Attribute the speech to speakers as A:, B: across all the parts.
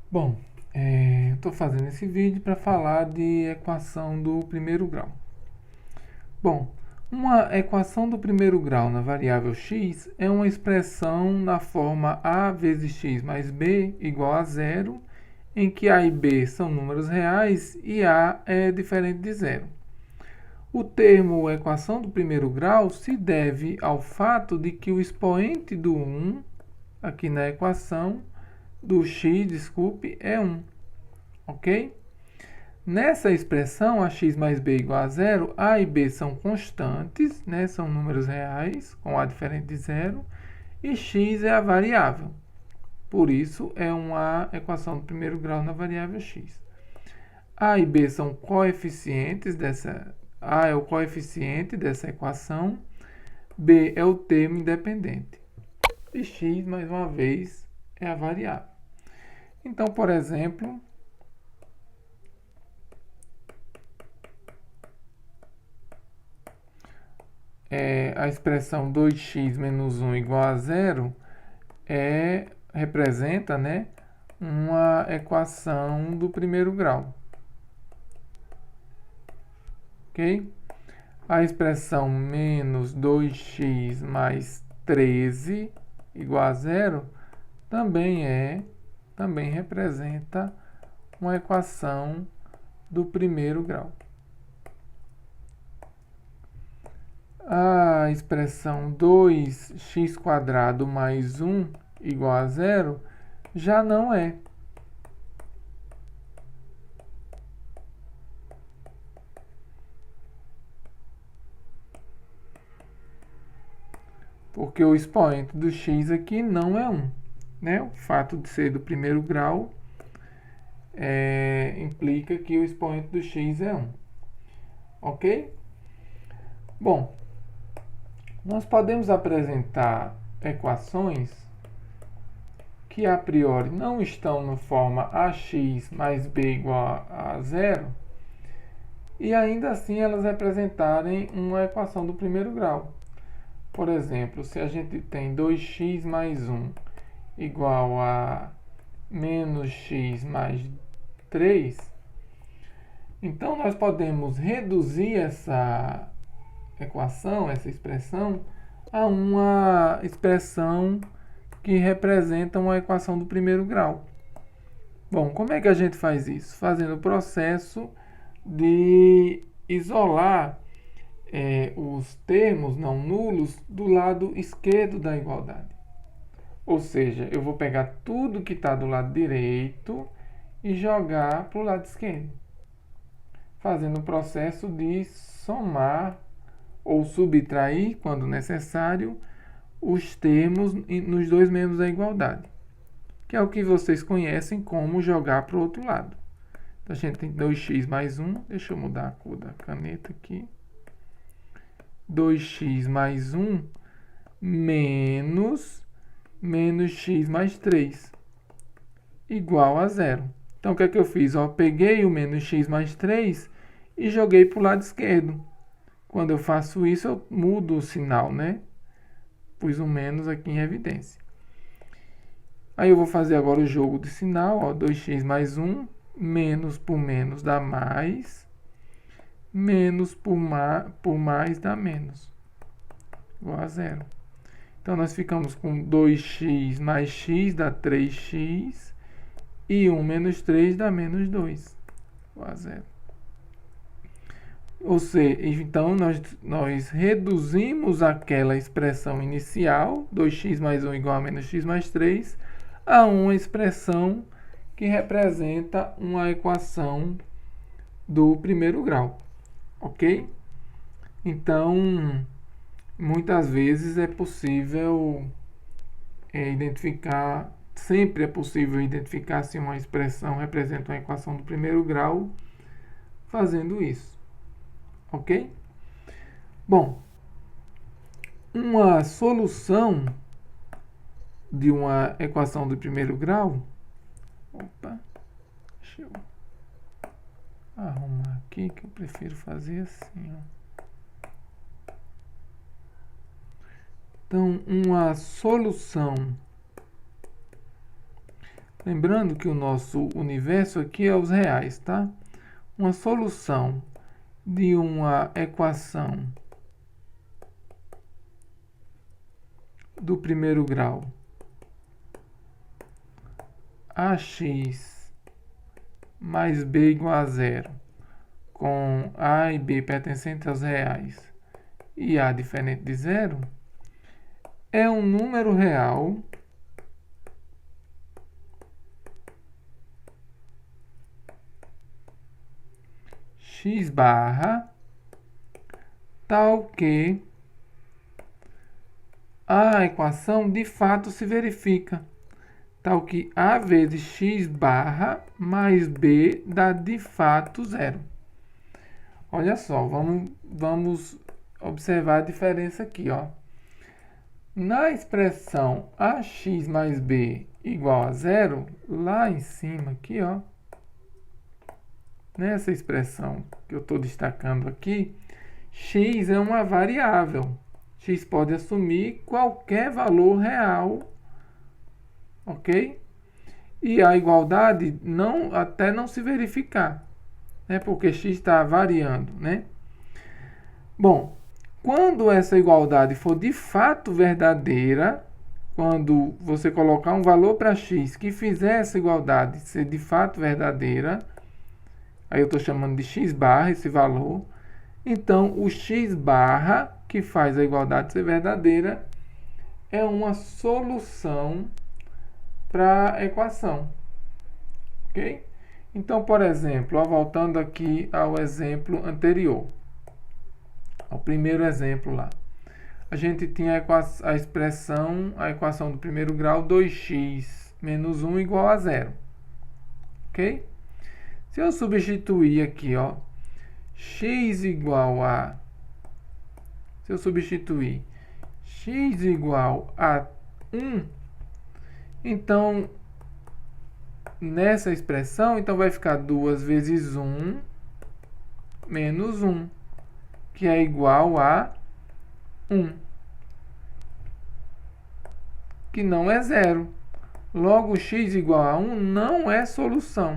A: Bom, estou fazendo esse vídeo para falar de equação do primeiro grau. Bom, uma equação do primeiro grau na variável x é uma expressão na forma a vezes x mais b igual a zero, em que a e b são números reais e a é diferente de zero. O termo equação do primeiro grau se deve ao fato de que o expoente do 1, aqui na equação, do x, desculpe, é 1. Ok? Nessa expressão, a x mais b igual a zero, a e b são constantes, né? São números reais, com a diferente de zero, e x é a variável. Por isso, é uma equação do primeiro grau na variável x. A e b são coeficientes dessa... A é o coeficiente dessa equação, b é o termo independente. E x, mais uma vez, é a variável. Então, por exemplo, a expressão 2x menos 1 igual a zero representa, né, uma equação do primeiro grau. Ok? A expressão menos 2x mais 13 igual a zero também representa uma equação do primeiro grau. A expressão 2x² mais 1 igual a zero já não é. Porque o expoente do x aqui não é 1. Né? O fato de ser do primeiro grau implica que o expoente do x é 1. Ok? Bom, nós podemos apresentar equações que a priori não estão na forma ax mais b igual a zero e ainda assim elas representarem uma equação do primeiro grau. Por exemplo, se a gente tem 2x mais 1 igual a menos x mais 3, então nós podemos reduzir essa equação, essa expressão, a uma expressão que representa uma equação do primeiro grau. Bom, como é que a gente faz isso? Fazendo o processo de isolar os termos não nulos do lado esquerdo da igualdade. Ou seja, eu vou pegar tudo que está do lado direito e jogar para o lado esquerdo. Fazendo o processo de somar ou subtrair, quando necessário, os termos nos dois membros da igualdade, que é o que vocês conhecem como jogar para o outro lado. Então, a gente tem 2x mais 1, deixa eu mudar a cor da caneta aqui, 2x mais 1 menos x mais 3 igual a zero. Então, o que é que eu fiz? Peguei o menos x mais 3 e joguei para o lado esquerdo. Quando eu faço isso, eu mudo o sinal, né? Pus o menos aqui em evidência. Aí eu vou fazer agora o jogo de sinal, 2x mais 1, menos por menos dá mais, menos por mais dá menos, igual a zero. Então, nós ficamos com 2x mais x dá 3x, e 1 menos 3 dá menos 2, igual a zero. Ou seja, então nós reduzimos aquela expressão inicial, 2x mais 1 igual a menos x mais 3, a uma expressão que representa uma equação do primeiro grau. Ok? Então, muitas vezes é possível identificar, sempre é possível identificar se uma expressão representa uma equação do primeiro grau fazendo isso. Ok? Bom, uma solução de uma equação do primeiro grau. Opa, deixa eu arrumar aqui que eu prefiro fazer assim, ó. Então, uma solução Lembrando que o nosso universo aqui é os reais, tá? Uma solução de uma equação do primeiro grau ax mais b igual a zero, com a e b pertencentes aos reais e a diferente de zero, é um número real x barra tal que a equação de fato se verifica, tal que a vezes x barra mais b dá de fato zero. Olha só, vamos observar a diferença aqui, ó. Na expressão ax mais b igual a zero, lá em cima aqui, ó, nessa expressão que eu estou destacando aqui, x é uma variável. X pode assumir qualquer valor real, ok? E a igualdade até não se verificar, né? Porque x está variando, né? Bom, quando essa igualdade for de fato verdadeira, quando você colocar um valor para x que fizer essa igualdade ser de fato verdadeira, aí eu estou chamando de x barra esse valor, então o x barra que faz a igualdade ser verdadeira é uma solução para a equação, ok? Então, por exemplo, voltando aqui ao exemplo anterior, ao primeiro exemplo lá, a gente tinha a equação do primeiro grau 2x menos 1 igual a zero, ok? Se eu substituir aqui, ó, x igual a, se eu substituir x igual a 1, então nessa expressão, então vai ficar 2 vezes 1 menos 1, que é igual a 1, que não é zero. Logo, x igual a 1 não é solução.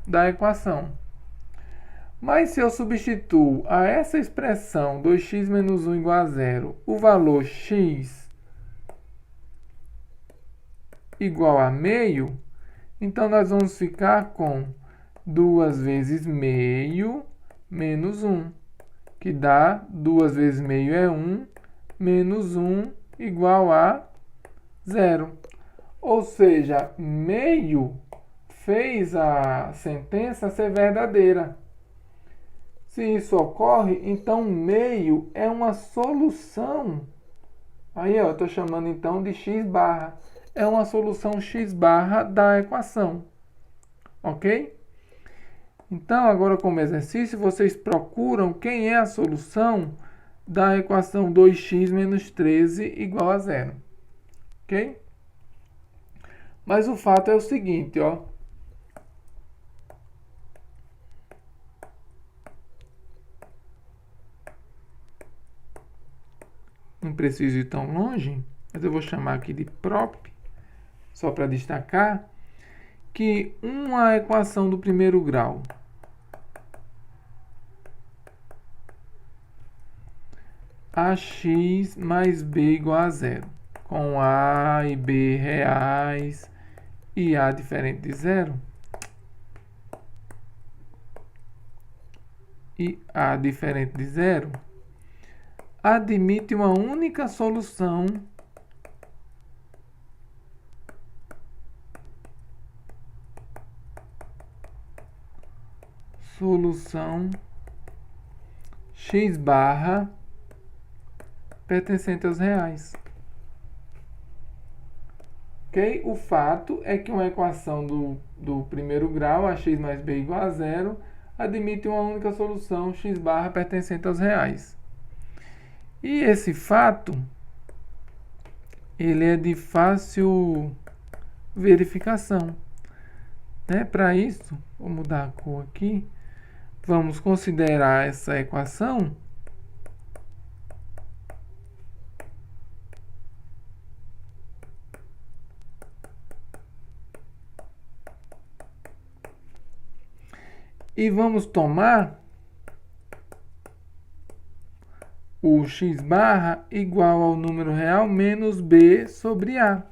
A: Da equação. Mas se eu substituo a essa expressão 2x menos 1 igual a zero, o valor x igual a meio, então nós vamos ficar com 2 vezes meio menos 1, que dá 2 vezes meio é 1, menos 1 igual a zero. Ou seja, meio fez a sentença ser verdadeira. Se isso ocorre, então meio é uma solução. Aí, ó, eu estou chamando então de x barra. É uma solução x barra da equação. Ok? Então, agora como exercício, vocês procuram quem é a solução da equação 2x menos 13 igual a zero. Ok? Mas o fato é o seguinte, ó. Não preciso ir tão longe, mas eu vou chamar aqui de prop, só para destacar, que uma equação do primeiro grau ax mais b igual a zero, com a e b reais e a diferente de zero, e a diferente de zero, admite uma única solução x barra pertencente aos reais. Ok? O fato é que uma equação do primeiro grau, ax mais b igual a zero, admite uma única solução x barra pertencente aos reais. E esse fato, ele é de fácil verificação. Né? Para isso, vou mudar a cor aqui. Vamos considerar essa equação E vamos tomar o x barra igual ao número real menos b sobre a.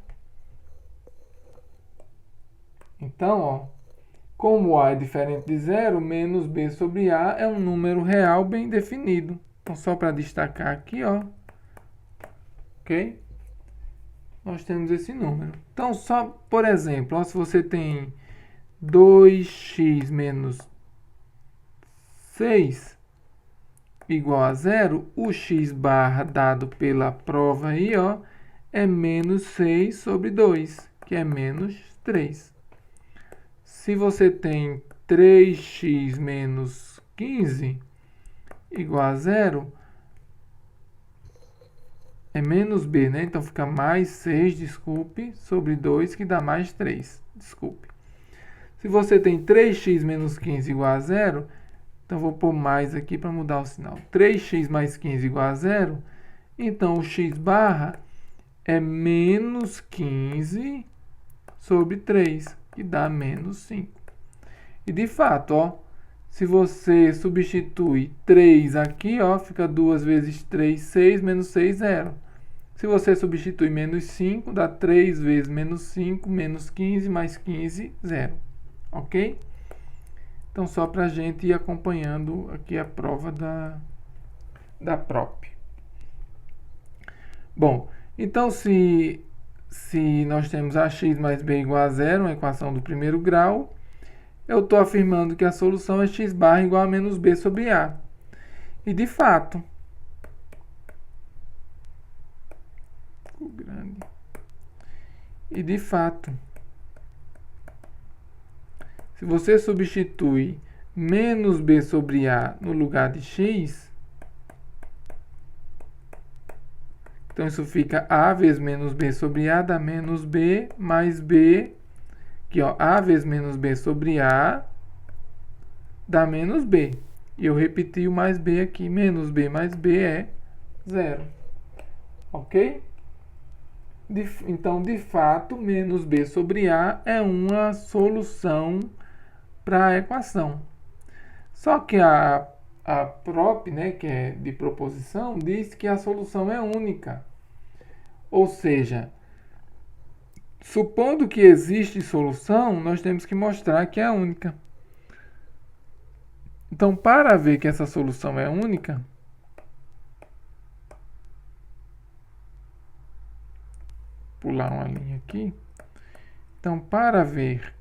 A: Então, ó, como a é diferente de zero, menos b sobre a é um número real bem definido. Então, só para destacar aqui, ó, ok? Nós temos esse número. Então, só, por exemplo, ó, se você tem 2x menos 6 igual a zero, o x barra dado pela prova aí, ó, é menos 6 sobre 2, que é menos 3. Se você tem 3x menos 15 igual a zero, é menos b, né? Então fica mais 6, desculpe, sobre 2, que dá mais 3, desculpe. Se você tem 3x menos 15 igual a zero, então vou pôr mais aqui para mudar o sinal. 3x mais 15 igual a zero, então o x barra é menos 15 sobre 3, que dá menos 5. E de fato, ó, se você substitui 3 aqui, ó, fica 2 vezes 3, 6, menos 6, 0. Se você substitui menos 5, dá 3 vezes menos 5, menos 15, mais 15, 0. Ok? Então, só para a gente ir acompanhando aqui a prova da prop. Bom, então se nós temos ax mais b igual a zero, uma equação do primeiro grau, eu estou afirmando que a solução é x barra igual a menos b sobre a. E de fato, se você substitui menos b sobre a no lugar de x, então isso fica a vezes menos b sobre a dá menos b mais b, aqui ó, a vezes menos b sobre a dá menos b. E eu repeti o mais b aqui, menos b mais b é 0. Ok? Então, de fato, menos b sobre a é uma solução para a equação. Só que a prop, né, que é de proposição, diz que a solução é única. Ou seja, supondo que existe solução, nós temos que mostrar que é única. Então, para ver que essa solução é única, pular uma linha aqui. Então, para ver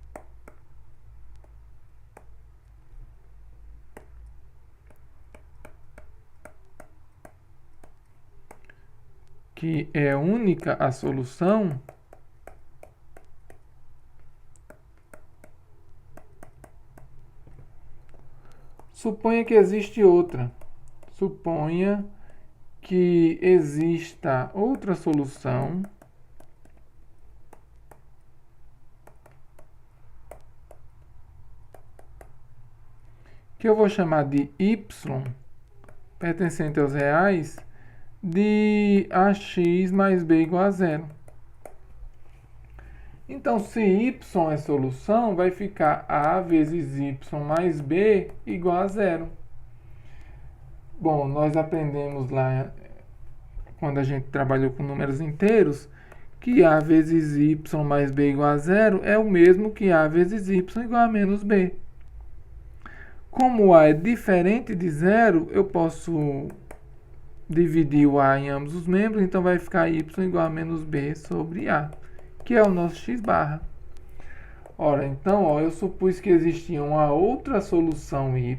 A: que é única a solução, suponha que existe outra. Suponha que exista outra solução que eu vou chamar de y, pertencente aos reais, de ax mais b igual a zero. Então, se y é solução, vai ficar a vezes y mais b igual a zero. Bom, nós aprendemos lá, quando a gente trabalhou com números inteiros, que a vezes y mais b igual a zero é o mesmo que a vezes y igual a menos b. Como a é diferente de zero, eu posso dividir o a em ambos os membros, então vai ficar y igual a menos b sobre a, que é o nosso x barra. Ora, então, ó, eu supus que existia uma outra solução y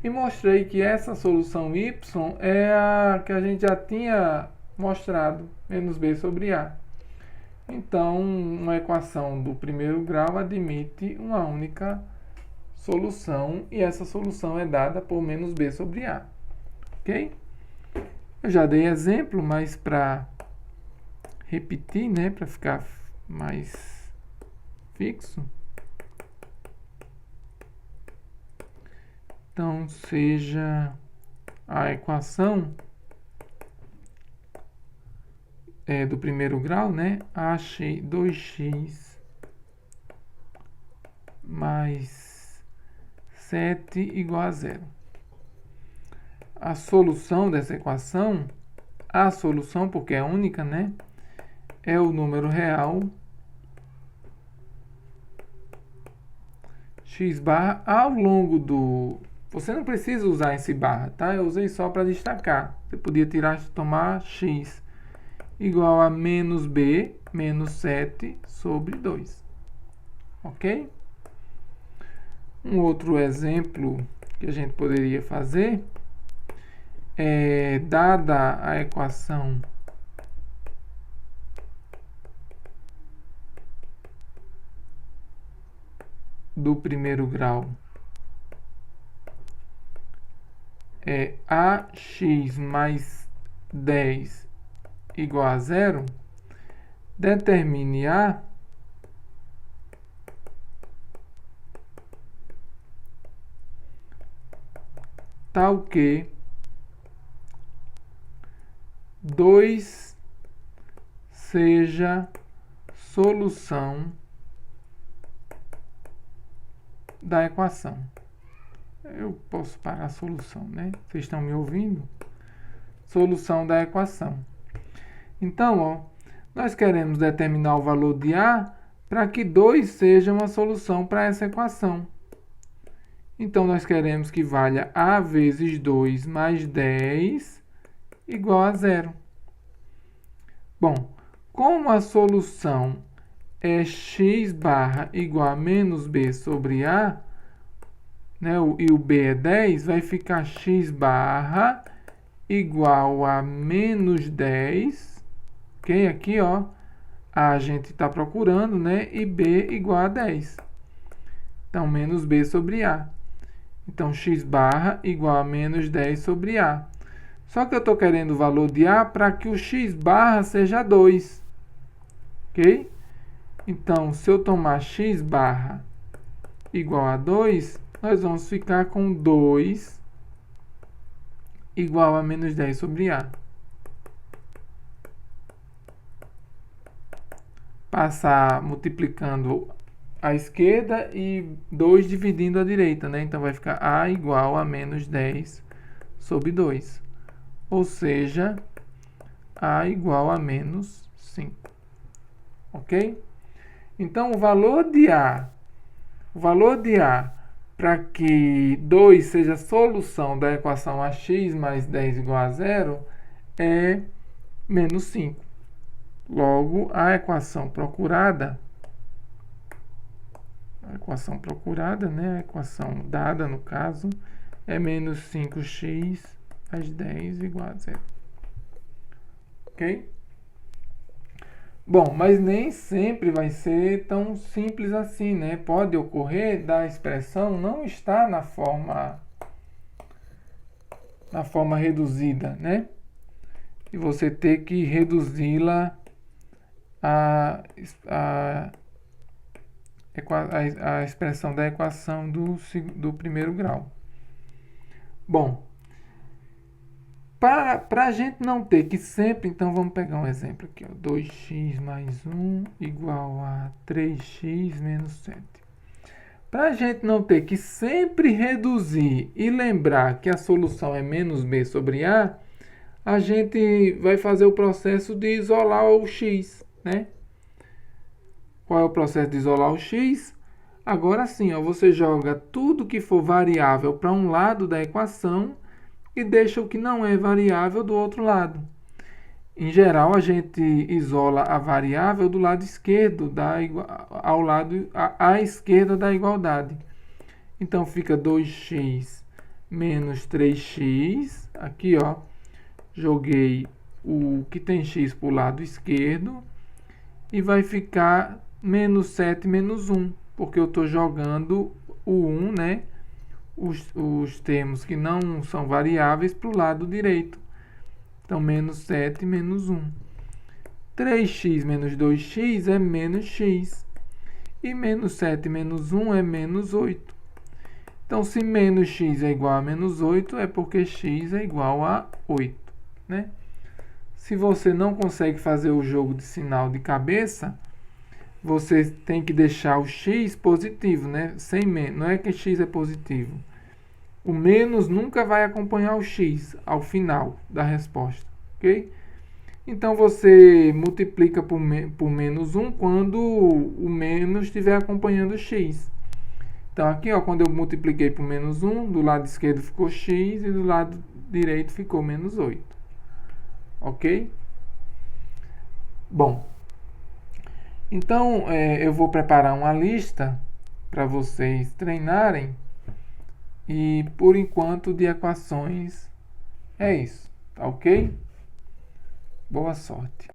A: e mostrei que essa solução y é a que a gente já tinha mostrado, menos b sobre a. Então, uma equação do primeiro grau admite uma única solução e essa solução é dada por menos b sobre a. Ok? Eu já dei exemplo, mas para repetir, né, para ficar mais fixo. Então, seja a equação do primeiro grau, né, ax 2x mais 7 igual a 0. A solução dessa equação, porque é única, né? É o número real x barra ao longo do... Você não precisa usar esse barra, tá? Eu usei só para destacar. Você podia tomar x igual a menos b menos 7 sobre 2. Ok? Um outro exemplo que a gente poderia fazer é, dada a equação do primeiro grau, é ax mais 10 igual a 0, determine A tal que 2 seja solução da equação. Eu posso parar a solução, né? Vocês estão me ouvindo? Solução da equação. Então, ó, nós queremos determinar o valor de A para que 2 seja uma solução para essa equação. Então, nós queremos que valha A vezes 2 mais 10 igual a 0. Bom, como a solução é x barra igual a menos b sobre A, né, e o b é 10, vai ficar x barra igual a menos 10, ok? Aqui, ó, A gente está procurando, né, e b igual a 10. Então, menos b sobre A. Então, x barra igual a menos 10 sobre A. Só que eu estou querendo o valor de A para que o x barra seja 2. Ok? Então, se eu tomar x barra igual a 2, nós vamos ficar com 2 igual a menos 10 sobre A. Passar multiplicando a esquerda e 2 dividindo a direita, né? Então, vai ficar A igual a menos 10 sobre 2. Ou seja, A igual a menos 5. Ok? Então, o valor de A para que 2 seja a solução da equação ax mais 10 igual a 0 é menos 5. Logo, a equação procurada, né, a equação dada no caso, é menos 5x mais 10 igual a 0. Ok? Bom, mas nem sempre vai ser tão simples assim, né? Pode ocorrer da expressão não estar na forma reduzida, né? E você ter que reduzi-la a expressão da equação do primeiro grau. Bom, para a gente não ter que sempre, então vamos pegar um exemplo aqui, ó, 2x mais 1 igual a 3x menos 7. Para a gente não ter que sempre reduzir e lembrar que a solução é menos b sobre a gente vai fazer o processo de isolar o x, né? Qual é o processo de isolar o x? Agora sim, ó, você joga tudo que for variável para um lado da equação e deixa o que não é variável do outro lado. Em geral, a gente isola a variável do lado esquerdo, à esquerda da igualdade. Então, fica 2x menos 3x. Aqui, ó, joguei o que tem x para o lado esquerdo. E vai ficar menos 7 menos 1, porque eu estou jogando o 1, né? Os termos que não são variáveis para o lado direito. Então, menos 7 menos 1. 3x menos 2x é menos x. E menos 7 menos 1 é menos 8. Então, se menos x é igual a menos 8, é porque x é igual a 8. Né? Se você não consegue fazer o jogo de sinal de cabeça, você tem que deixar o x positivo, né? Sem menos. Não é que x é positivo. O menos nunca vai acompanhar o x ao final da resposta, ok? Então, você multiplica por menos 1 quando o menos estiver acompanhando o x. Então, aqui, ó, quando eu multipliquei por menos 1, do lado esquerdo ficou x e do lado direito ficou menos 8. Ok? Bom, então eu vou preparar uma lista para vocês treinarem. E por enquanto de equações é isso, tá ok? Boa sorte.